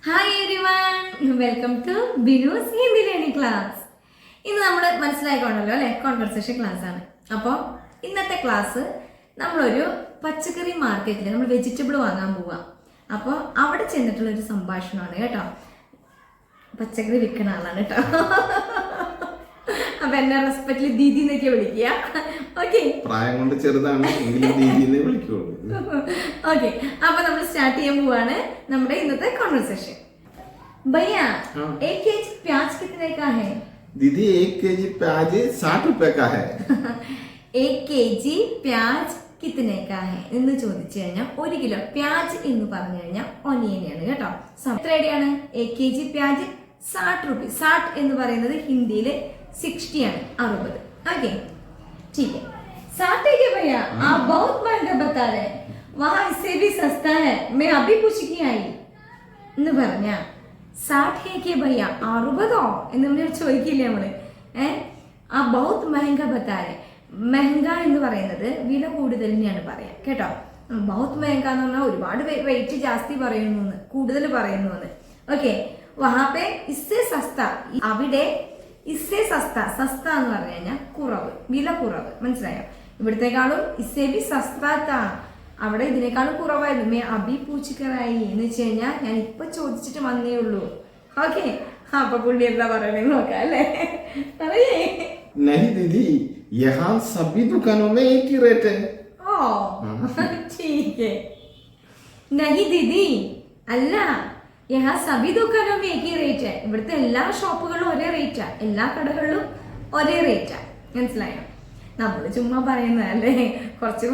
Hi everyone, welcome to Binu's Hindi learning class. ഇന്ന് നമ്മൾ മനസ്സിലായിക്കൊണ്ടല്ലോ അല്ലേ, കോൺവെർസേഷൻ ക്ലാസ് ആണ്. അപ്പോൾ ഇന്നത്തെ ക്ലാസ് നമ്മളൊരു പച്ചക്കറി മാർക്കറ്റിൽ നമ്മൾ വെജിറ്റബിൾ വാങ്ങാൻ പോവാം. അപ്പോൾ അവിടെ ചെന്നിട്ടുള്ളൊരു സംഭാഷണമാണ് കേട്ടോ. പച്ചക്കറി വിൽക്കുന്ന ആളാണ് കേട്ടോ. അപ്പൊ എന്നെ റെസ്പെക്റ്റിൽ ദീദി എന്നൊക്കെ വിളിക്കുക. ഓക്കെ, പ്രായം കൊണ്ട് ചെറുതാണ് എങ്കിലും ദീദിനെ വിളിക്കുള്ളൂ. ഓക്കെ, അപ്പൊ നമ്മൾ സ്റ്റാർട്ട് ചെയ്യാൻ പോവാണ് നമ്മുടെ ഇന്നത്തെ കോൺവെർസേഷൻ. भैया 1 केजी प्याज कितने का है? दीदी 1 केजी प्याज 60 रुपए का है. 1 केजी प्याज कितने का है എന്ന് ചോദിച്ചു കഴിഞ്ഞാൽ 1 കിലോ പ്യാജ് എന്ന് പറഞ്ഞു കഴിഞ്ഞാൽ ഒനിയനാണ് കേട്ടോ. എത്ര രൂപയാണ്? 1 केजी प्याज 60 रुपए. 60 എന്ന് പറയുന്നത് ഹിന്ദിയിൽ 60 ആണ്, 60. ओके ठीक है. 60 है भैया, आप बहुत महंगा बता रहे हैं. वहां इससे भी सस्ता है, मैं अभी पूछ के आई എന്ന് പറഞ്ഞ 60 है भैया 60 എന്ന് നമ്മൾ ചോദിക്കില്ലേ നമ്മള്. ആ ബഹുത് മെഹങ്ക ബത്താരെ. മെഹങ്ക എന്ന് പറയുന്നത് വില കൂടുതൽ തന്നെയാണ് പറയാ കേട്ടോ. ബഹുത് മെഹങ്ക എന്ന് പറഞ്ഞാൽ ഒരുപാട് വെയിറ്റ് ജാസ്തി പറയുന്നു, കൂടുതൽ പറയുന്നു. ഓക്കെ, വഹാപ്പെ ഇസ്സേ സസ്ത, അവിടെ ഇസ്സേ സസ്ത. സസ്ത എന്ന് പറഞ്ഞു കഴിഞ്ഞാൽ കുറവ്, വില കുറവ്. മനസ്സിലായോ? ഇവിടത്തെക്കാളും ഇസ്സേ ബി സസ്താ, അവിടെ ഇതിനേക്കാളും കുറവായിരുന്നു. മേ അബി പൂച്ചിക്കറായി എന്ന് വെച്ച് കഴിഞ്ഞാൽ ഞാൻ ഇപ്പൊ ചോദിച്ചിട്ട് വന്നേ ഉള്ളൂ. ഓക്കെ, അപ്പൊ പുള്ളി എന്താ പറയണെന്ന് നോക്കാം അല്ലേ. പറയേ. नहीं दीदी, यहाँ सभी दुकानों में एक ही रेट है. ഓ ठीक है. नहीं दीदी, അല്ല, യഹാ സബി ദുക്കാനും ഏകി റേറ്റ്. ഇവിടുത്തെ എല്ലാ ഷോപ്പുകളിലും ഒരേ റേറ്റാ, എല്ലാ കടകളിലും ഒരേ റേറ്റാ. മനസ്സിലായോ? നമ്മള് ചുമ്മാ പറയുന്നതല്ലേ, കുറച്ച്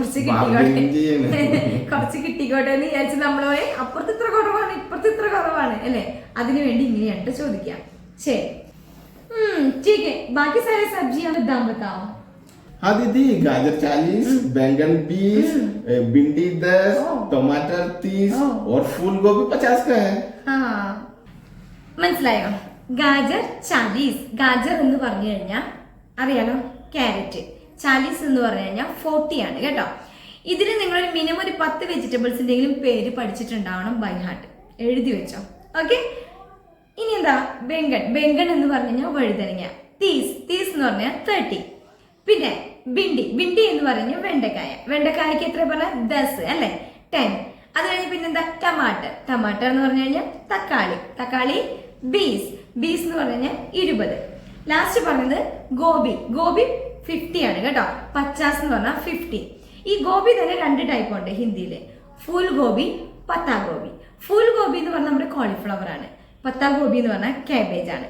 കിട്ടിക്കോട്ടെ എന്ന് വിചാരിച്ച് നമ്മള് പോയി അപ്പുറത്ത് ഇത്ര കുറവാണ് ഇപ്പുറത്ത് ഇത്ര കുറവാണ് അല്ലേ, അതിനു വേണ്ടി ഇങ്ങനെയായിട്ട് ചോദിക്കാം. ശരി, ठीक है. बाकी सारे सब्जियां में दाम बताओ. हाँ दीदी, गाजर 40, बैंगन 20, भिंडी 10, टमाटर 30 और फूल गोभी 50 का है. മനസ്സിലായോ? ഗാജർ 40. ഗാജർ എന്ന് പറഞ്ഞു കഴിഞ്ഞാൽ അറിയാലോ, ക്യാരറ്റ്. 40 എന്ന് പറഞ്ഞു കഴിഞ്ഞാൽ 40 ആണ് കേട്ടോ. ഇതിന് നിങ്ങളൊരു മിനിമം ഒരു 10 വെജിറ്റബിൾസിന്റെയും പേര് പഠിച്ചിട്ടുണ്ടാവണം ബൈ ഹാർട്ട്. എഴുതി വെച്ചോ. ഓക്കെ, ഇനി എന്താ? ബെങ്കൺ എന്ന് പറഞ്ഞു കഴിഞ്ഞാൽ വഴുതനങ്ങ. തീസ് എന്ന് പറഞ്ഞാൽ 30. പിന്നെ ബിണ്ടി എന്ന് പറഞ്ഞു വെണ്ടക്കായ്ക്ക് എത്ര പറഞ്ഞ 10 അല്ലെ, 10. അത് കഴിഞ്ഞ് പിന്നെന്താ? ടമാട്ടർ എന്ന് പറഞ്ഞു കഴിഞ്ഞാൽ തക്കാളി. ബീസ് എന്ന് പറഞ്ഞു കഴിഞ്ഞാൽ 20. ലാസ്റ്റ് പറഞ്ഞത് ഗോബി 50 ആണ് കേട്ടോ. 50 എന്ന് പറഞ്ഞാൽ 50. ഈ ഗോബി തന്നെ 2 ടൈപ്പ് ഉണ്ട് ഹിന്ദിയിൽ, ഫുൾ ഗോബി, പത്താ ഗോബി. ഫുൾ ഗോബി എന്ന് പറഞ്ഞാൽ നമ്മുടെ കോളിഫ്ലവർ ആണ്. പത്താ ഗോബി എന്ന് പറഞ്ഞാൽ കാബേജ് ആണ്.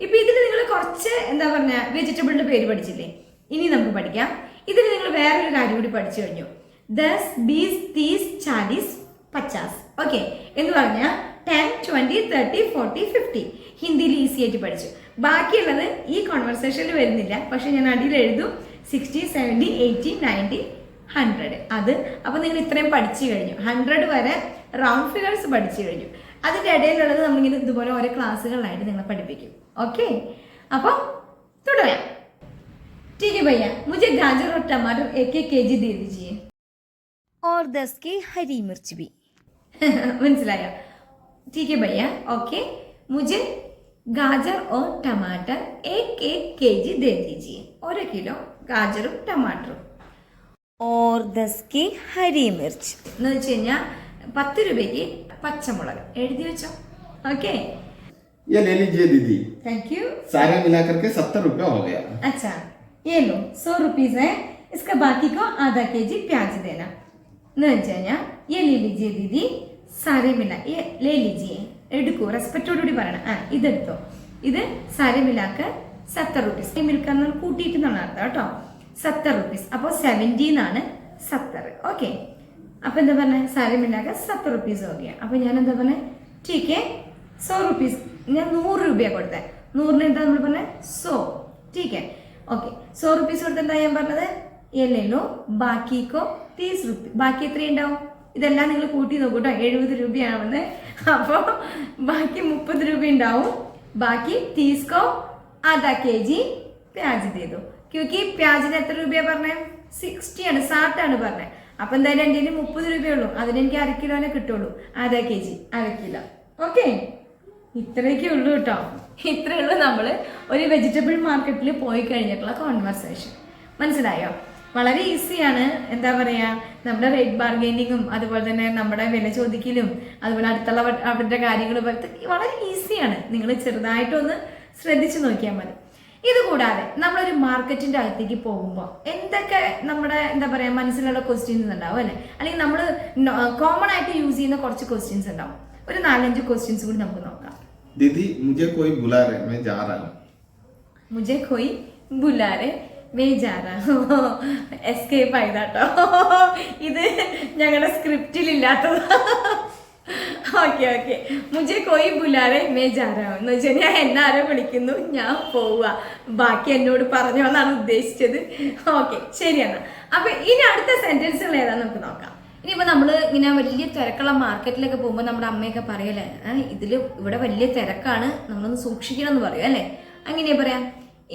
ഇപ്പൊ ഇതിൽ നിങ്ങൾ കുറച്ച് എന്താ പറഞ്ഞ വെജിറ്റബിളിന്റെ പേര് പഠിച്ചില്ലേ, ഇനി നമുക്ക് പഠിക്കാം. ഇതിൽ നിങ്ങൾ വേറൊരു കാര്യം കൂടി പഠിച്ചു കഴിഞ്ഞു. 10, 20, 30, 40, 50. ഓക്കെ എന്ന് പറഞ്ഞാൽ 10, 20, 30, 40, 50 ഹിന്ദിയിൽ ഈസി ആയിട്ട് പഠിച്ചു. ബാക്കിയുള്ളത് ഈ കോൺവെർസേഷനിൽ വരുന്നില്ല, പക്ഷെ ഞാൻ അടിയിൽ എഴുതും 60, 70, 80, 90, 100. അത് അപ്പൊ നിങ്ങൾ ഇത്രയും പഠിച്ചു കഴിഞ്ഞു. 100 വരെ റൗണ്ട് ഫിഗേഴ്സ് പഠിച്ചു കഴിഞ്ഞു. അതിന്റെ ഇടയിലുള്ളത് നമ്മളിങ്ങനെ ഇതുപോലെ ഓരോ ക്ലാസ്സുകളിലായിട്ട് നിങ്ങളെ പഠിപ്പിക്കും. ഓക്കെ, അപ്പൊ തുടരാം. ठीक है भैया, मुझे गाजर और टमाटर 1-1 केजी दे दीजिए और 10 की हरी मिर्च भी. മനസ്സിലായോ? ठीक है भैया, ओके. मुझे गाजर और टमाटर 1-1 केजी दे दीजिए. 1 किलो गाजറും ടമാറ്ററും और 10 की हरी मिर्च എന്ന് വെച്ച് കഴിഞ്ഞാൽ 10 രൂപയ്ക്ക് പച്ചമുളക്. എഴുതി വെച്ചോ. ഓക്കെ, ये ले लीजिए दीदी. Thank you. सारे मिलाकर के 70 रुपया हो गया. अच्छा, ये लो 100 रुपीज है. इसका बाकी को आधा केजी प्याज देना. ये ले लीजिए दीदी, सारे मिला ये ले लीजिए. എടുക്കൂ, റെസ്പെക്റ്റോടുകൂടി പറയണം. ഇതെടുത്തോ. ഇത് സാരെ മിലാക്ക് 70 rupees. മിൽക്ക് എന്ന് കൂട്ടിയിട്ട് എന്നാണ് അർത്ഥം കേട്ടോ. 70 rupees. അപ്പോൾ 70 എന്നാണ് 70. ഓക്കെ, അപ്പൊ എന്താ പറഞ്ഞ? സാരെ മിലാക്ക് 70 rupees हो गया. അപ്പൊ ഞാൻ എന്താ പറഞ്ഞ? ठीक है 100 rupees. ഞാൻ 100 രൂപയാണ് കൊടുത്തത്. 100 എന്താ നമ്മൾ പറഞ്ഞ? 100. ठीक है, ഓക്കെ. 100 rupees കൊടുത്തെന്താ ഞാൻ പറഞ്ഞത്? എല്ലോ ബാക്കിക്കോ 30 rupees. ബാക്കി എത്രയുണ്ടാവും? ഇതെല്ലാം നിങ്ങൾ കൂട്ടി നോക്കൂ കേട്ടോ. 70 രൂപയാണ് വന്നത്. അപ്പോൾ ബാക്കി 30 രൂപ ഉണ്ടാവും. ബാക്കി 30 को आधा केजी प्याज दे दो. क्योंकि പ്യാജിന് എത്ര രൂപയാ പറഞ്ഞേ? 60 ആണ്, 60 ആണ് പറഞ്ഞത്. അപ്പൊ എന്തായാലും എൻ്റെ 30 രൂപയുള്ളൂ. അതിന് എനിക്ക് 1/2 കിലോനെ കിട്ടുള്ളൂ. ആധാ കേജി 1/2 കിലോ. ഓക്കെ, ഇത്രയൊക്കെ ഉള്ളൂ കേട്ടോ. ഇത്രയേ ഉള്ളൂ നമ്മൾ ഒരു വെജിറ്റബിൾ മാർക്കറ്റിൽ പോയി കഴിഞ്ഞിട്ടുള്ള കോൺവെർസേഷൻ. മനസ്സിലായോ? വളരെ ഈസിയാണ്. എന്താ പറയുക, നമ്മുടെ റേറ്റ് ബാർഗൈനിങ്ങും അതുപോലെ തന്നെ നമ്മുടെ വില ചോദിക്കലും അതുപോലെ അടുത്തുള്ള അവരുടെ കാര്യങ്ങൾ വളരെ ഈസിയാണ്. നിങ്ങൾ ചെറുതായിട്ടൊന്ന് ശ്രദ്ധിച്ചു നോക്കിയാൽ മതി. ഇതുകൂടാതെ നമ്മളൊരു മാർക്കറ്റിൻ്റെ അകത്തേക്ക് പോകുമ്പോൾ എന്തൊക്കെ നമ്മുടെ എന്താ പറയുക മനസ്സിലുള്ള ക്വസ്റ്റ്യൻസ് ഉണ്ടാവും അല്ലേ, അല്ലെങ്കിൽ നമ്മൾ കോമൺ ആയിട്ട് യൂസ് ചെയ്യുന്ന കുറച്ച് ക്വസ്റ്റ്യൻസ് ഉണ്ടാവും. ഒരു 4-5 ക്വസ്റ്റ്യൻസ് കൂടി നമുക്ക് നോക്കാം. दीदी मुझे कोई बुला रहे, मैं जा रहा हूँ. मुझे कोई बुला रहे, मैं जा रहा हूँ. എസ്കേപ്പ് ആയതാട്ടോ. ഇത് ഞങ്ങളുടെ സ്ക്രിപ്റ്റിലില്ലാത്തത്. ഓക്കെ മുझे कोई बुला रहे, मैं जा रहा हूँ എന്ന് വെച്ചാൽ ഞാൻ എന്നെ ആരോ വിളിക്കുന്നു, ഞാൻ പോവുക, ബാക്കി എന്നോട് പറഞ്ഞോന്നാണ് ഉദ്ദേശിച്ചത്. ഓക്കെ, ശരിയാണ്. അപ്പൊ ഇനി അടുത്ത സെന്റൻസുകൾ ഏതാന്ന് നമുക്ക് നോക്കാം. ഇനിയിപ്പോൾ നമ്മൾ ഇങ്ങനെ വലിയ തിരക്കുള്ള മാർക്കറ്റിലൊക്കെ പോകുമ്പോൾ നമ്മുടെ അമ്മയൊക്കെ പറയല്ലേ, ഇവിടെ വലിയ തിരക്കാണ്, നമ്മളൊന്ന് സൂക്ഷിക്കണം എന്ന് പറയും അല്ലേ. അങ്ങനെ പറയാം,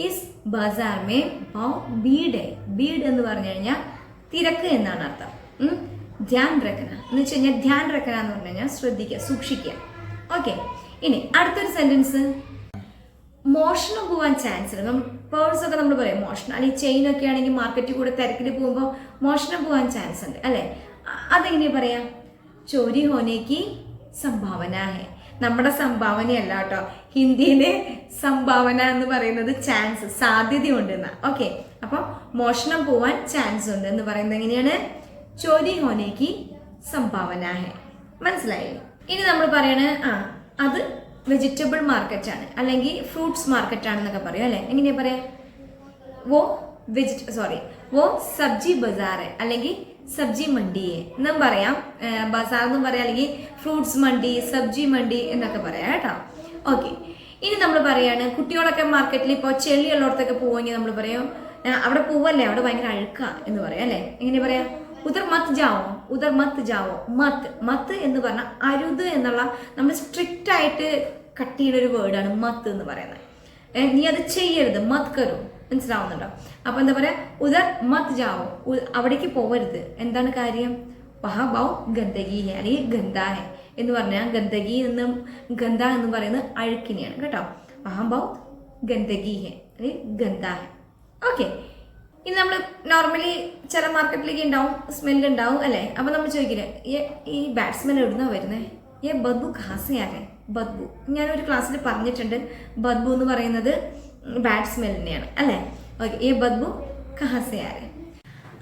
ഇസ് ബസാർ മേ ബഹുത് ഭീഡ് ഹൈ. ഭീഡ് എന്ന് പറഞ്ഞു കഴിഞ്ഞാൽ തിരക്ക് എന്നാണ് അർത്ഥം. ധ്യാൻ രക്കന എന്ന് വെച്ച് കഴിഞ്ഞാൽ ധ്യാൻ രക്കന എന്ന് പറഞ്ഞു കഴിഞ്ഞാൽ ശ്രദ്ധിക്കുക, സൂക്ഷിക്കുക. ഓക്കെ, ഇനി അടുത്തൊരു സെന്റൻസ്, മോഷണം പോവാൻ ചാൻസ് ഉണ്ട്. പേഴ്സൊക്കെ നമ്മൾ പറയും മോഷണം, അല്ലെങ്കിൽ ചെയിനൊക്കെ ആണെങ്കിൽ മാർക്കറ്റിൽ കൂടെ തിരക്കിൽ പോകുമ്പോൾ മോഷണം പോവാൻ ചാൻസ് ഉണ്ട് അല്ലേ. അതെങ്ങനെ പറയാം? ചോരി ഹോനേക്ക് സംഭാവന ഹെ. നമ്മുടെ സംഭാവനയല്ല കേട്ടോ, ഹിന്ദിയിലെ സംഭാവന എന്ന് പറയുന്നത് ചാൻസ്, സാധ്യതയുണ്ട് എന്നാ. ഓക്കെ, അപ്പൊ മോഷണം പോവാൻ ചാൻസ് ഉണ്ട് എന്ന് പറയുന്നത് എങ്ങനെയാണ്? ചോരി ഹോനേക്ക് സംഭാവന ഹെ. മനസ്സിലായില്ലേ? ഇനി നമ്മൾ പറയണ അത് വെജിറ്റബിൾ മാർക്കറ്റാണ് അല്ലെങ്കിൽ ഫ്രൂട്ട്സ് മാർക്കറ്റാണെന്നൊക്കെ പറയും അല്ലേ. എങ്ങനെയാ പറയാ? വോ സബ്ജി ബസാർ അല്ലെങ്കിൽ സബ്ജി മണ്ടി എന്നും പറയാം. ബസാർ എന്നും പറയാം, അല്ലെങ്കിൽ ഫ്രൂട്ട്സ് മണ്ടി, സബ്ജി മണ്ടി എന്നൊക്കെ പറയാം കേട്ടോ. ഓക്കെ, ഇനി നമ്മൾ പറയാണ് കുട്ടികളൊക്കെ മാർക്കറ്റിൽ ഇപ്പോൾ ചെളിയുള്ളടത്തൊക്കെ പോവുമെങ്കിൽ നമ്മൾ പറയും അവിടെ പോവല്ലേ, അവിടെ ഭയങ്കര അഴുക്ക എന്ന് പറയാം അല്ലേ. എങ്ങനെ പറയാം? ഉദർ മത്ത് ജാവോ, ഉദർ മത്ത് ജാവോ. മത്ത് എന്ന് പറഞ്ഞാൽ അരുത് എന്നുള്ള നമ്മൾ സ്ട്രിക്റ്റ് ആയിട്ട് കട്ട് ചെയ്യുന്ന ഒരു വേർഡാണ് മത്ത് എന്ന് പറയുന്നത്. നീ അത് ചെയ്യരുത്, മത് കരു. മനസ്സിലാവുന്നുണ്ടോ? അപ്പൊ എന്താ പറയാ? ഉദർ മത്ത് ജാവോ, അവിടേക്ക് പോവരുത്. എന്താണ് കാര്യം? വഹാ ബൗ ഗന്ദഗി ഹെ അല്ലെങ്കിൽ ഗന്ധാ ഹെ എന്ന് പറഞ്ഞാൽ ഗന്ദഗി എന്നും ഗന്ധ എന്ന് പറയുന്നത് അഴുക്കിനെയാണ് കേട്ടോ. വഹാ ബൗ ഗന്ദഗി ഹെ അല്ലെങ്കിൽ ഗന്ധാ ഹെ. ഓക്കെ, ഇനി നമ്മൾ നോർമലി ചില മാർക്കറ്റിലേക്ക് ഉണ്ടാവും, സ്മെല്ല് ഉണ്ടാവും അല്ലേ. അപ്പൊ നമ്മൾ ചോദിക്കില്ലേ, ഈ ബാഡ് സ്മെൽ എവിടുന്നാ വരുന്നത്? ബദ്ബു ഖാസിയാരെ. ബദ്ബു ഞാനൊരു ക്ലാസ്സിൽ പറഞ്ഞിട്ടുണ്ട്, ബദ്ബു എന്ന് പറയുന്നത് ബാഡ് സ്മെല്ലിനെയാണ് അല്ലേ. ഓക്കെ, ബദ്ബു ഖാസിയാരെ.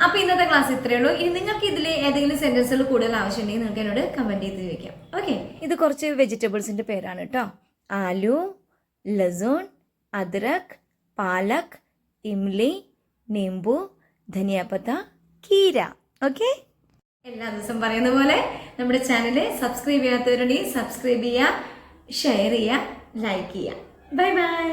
അപ്പൊ ഇന്നത്തെ ക്ലാസ് ഇത്രയേ ഉള്ളൂ. ഇനി നിങ്ങൾക്ക് ഇതിൽ ഏതെങ്കിലും സെന്റൻസുകൾ കൂടുതൽ ആവശ്യമുണ്ടെങ്കിൽ നിങ്ങൾക്ക് എന്നോട് കമന്റ് ചെയ്ത് ചോദിക്കാം. ഓക്കെ, ഇത് കുറച്ച് വെജിറ്റബിൾസിന്റെ പേരാണ് കേട്ടോ. ആലു, ലസൂൺ, അദ്രക്, പാലക്, ഇംലി, നീമ്പു, ധനിയാപത്ത, കീര. ഓക്കെ, എല്ലാ ദിവസവും പറയുന്ന പോലെ നമ്മുടെ ചാനല് സബ്സ്ക്രൈബ് ചെയ്യാത്തവരുണ്ടെങ്കിൽ സബ്സ്ക്രൈബ് ചെയ്യുക, ഷെയർ ചെയ്യുക, ലൈക്ക് ചെയ്യുക. Bye bye.